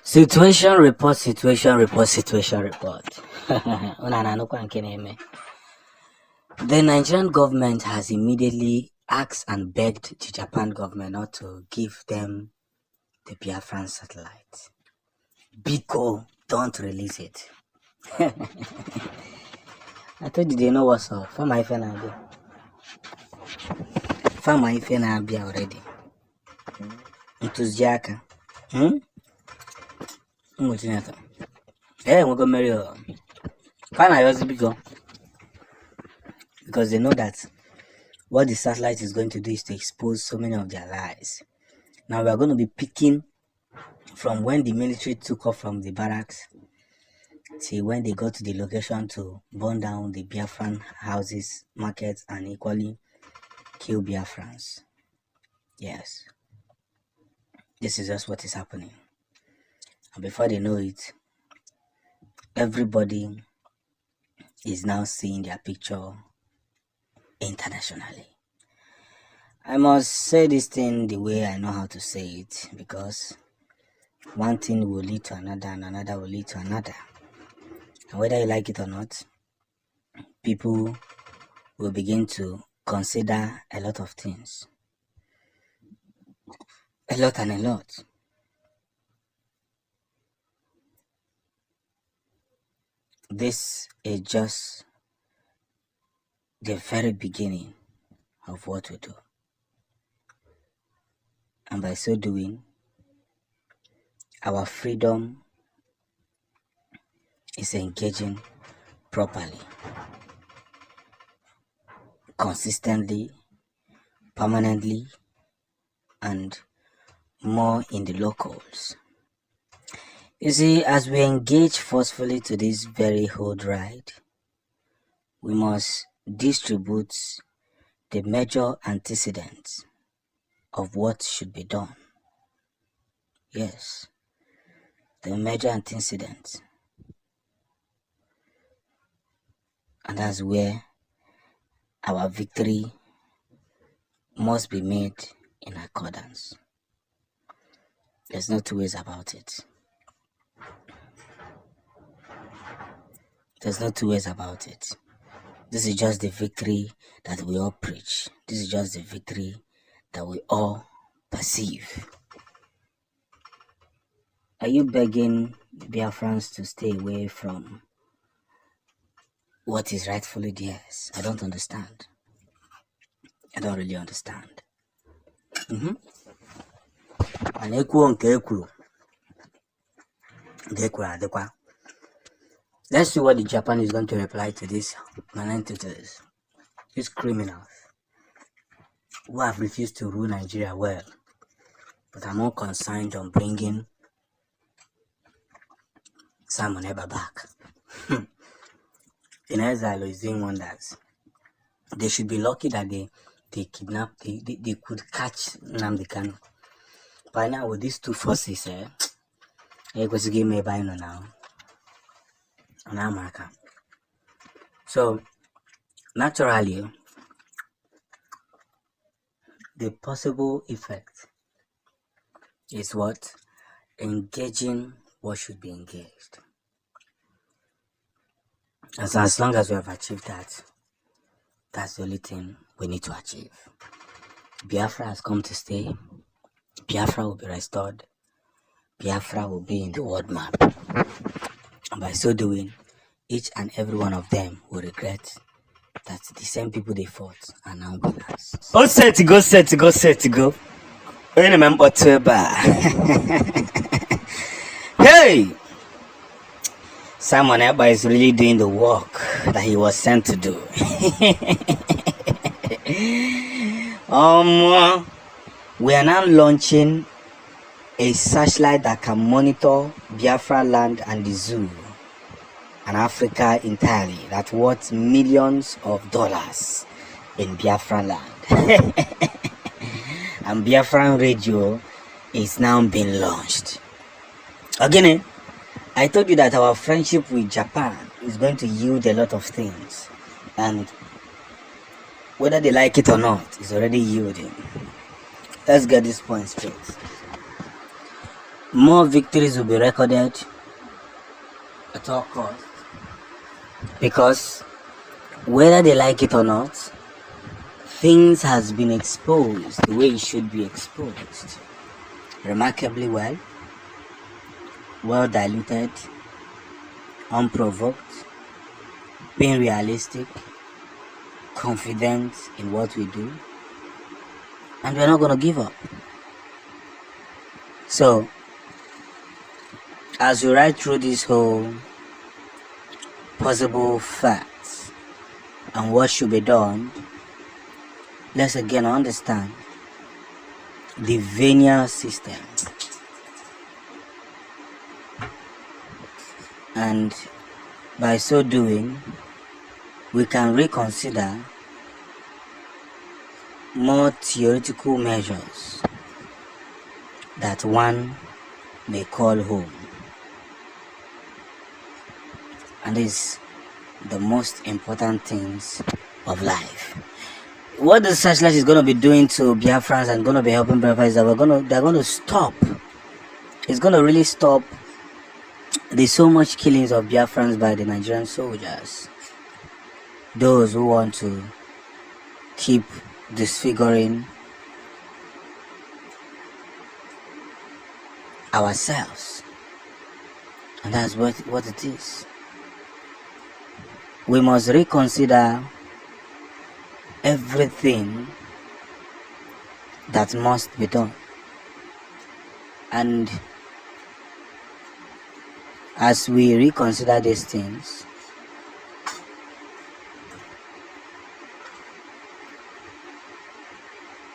Situation report, situation report, situation report. The Nigerian government has immediately asked and begged the Japan government not to give them the Biafran satellite. Biko, don't release it. I told you they know what's up. Find my phone already. Ntụziaka. Hey, we're gonna marry her. Because they know that what the satellite is going to do is to expose so many of their lies. Now we are going to be picking from when the military took off from the barracks till when they got to the location to burn down the Biafran houses, markets, and equally kill Biafrans. Yes. This is just what is happening. And before they know it, everybody is now seeing their picture internationally. I must say this thing the way I know how to say it, because one thing will lead to another and another will lead to another. And whether you like it or not, people will begin to consider a lot of things. A lot and a lot. This is just the very beginning of what we do. And by so doing, our freedom is engaging properly, consistently, permanently, and more in the locals. You see, as we engage forcefully to this very hold ride, we must distribute the major antecedents of what should be done. Yes, the major antecedents. And that's where our victory must be made in accordance. There's no two ways about it. There's no two ways about it. This is just the victory that we all preach. This is just the victory that we all perceive. Are you begging Biafrans to stay away from what is rightfully theirs? I don't understand. I don't really understand. Let's see what the Japan is going to reply to these non-entities, these criminals who have refused to rule Nigeria well, but are more concerned on bringing Simon Eber back. In exile is doing wonders. They should be lucky that they kidnapped, they could catch Nnamdi Kanu. By now, with these two forces, they could give me by now. In America. So, naturally, the possible effect is what? Engaging what should be engaged. As long as we have achieved that, that's the only thing we need to achieve. Biafra has come to stay. Biafra will be restored. Biafra will be in the world map. And by so doing, each and every one of them will regret that the same people they fought are now winners. Oh, set to go, set to go, set to go. Hey! Simon Eber is really doing the work that he was sent to do. We are now launching a searchlight that can monitor Biafra land and the zoo and Africa entirely, that's worth millions of dollars in Biafra land. And Biafran radio is now being launched. Again, I told you that our friendship with Japan is going to yield a lot of things, and whether they like it or not, it's already yielding. Let's get this point straight. more victories will be recorded at all costs, because whether they like it or not, things has been exposed the way it should be exposed. Remarkably well diluted, unprovoked, being realistic, confident in what we do, and we're not going to give up. So, as we ride through this whole possible facts and what should be done, let's again understand the venial system, and by so doing we can reconsider more theoretical measures that one may call home. And this is the most important things of life. What the searchlight is going to be doing to Biafrans and going to be helping Biafrans is that they're going to stop. It's going to really stop. There's so much killings of Biafrans by the Nigerian soldiers. Those who want to keep disfiguring ourselves. And that's what it is. We must reconsider everything that must be done. And as we reconsider these things,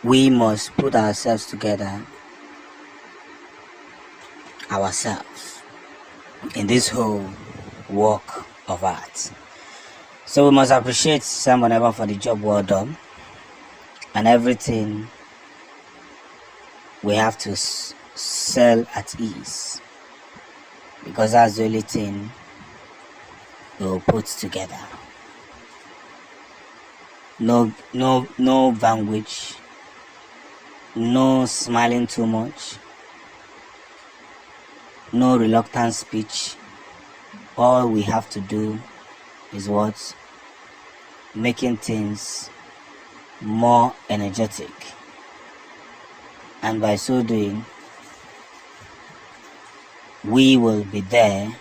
we must put ourselves together, ourselves, in this whole work of art. So we must appreciate Simon Ever for the job well done, and everything we have to sell at ease, because that's the only thing we'll put together. No language, no smiling too much, no reluctant speech. All we have to do is what? Making things more energetic. And by so doing, we will be there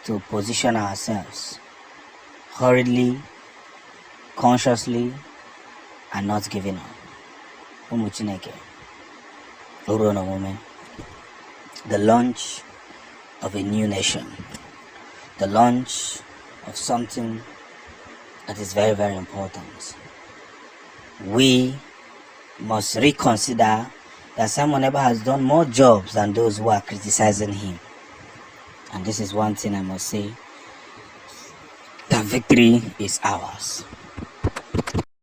to position ourselves hurriedly, consciously, and not giving up. The launch of a new nation, the launch of something that is very, very important. We must reconsider that Simon Eber has done more jobs than those who are criticizing him. And this is one thing I must say, that victory is ours.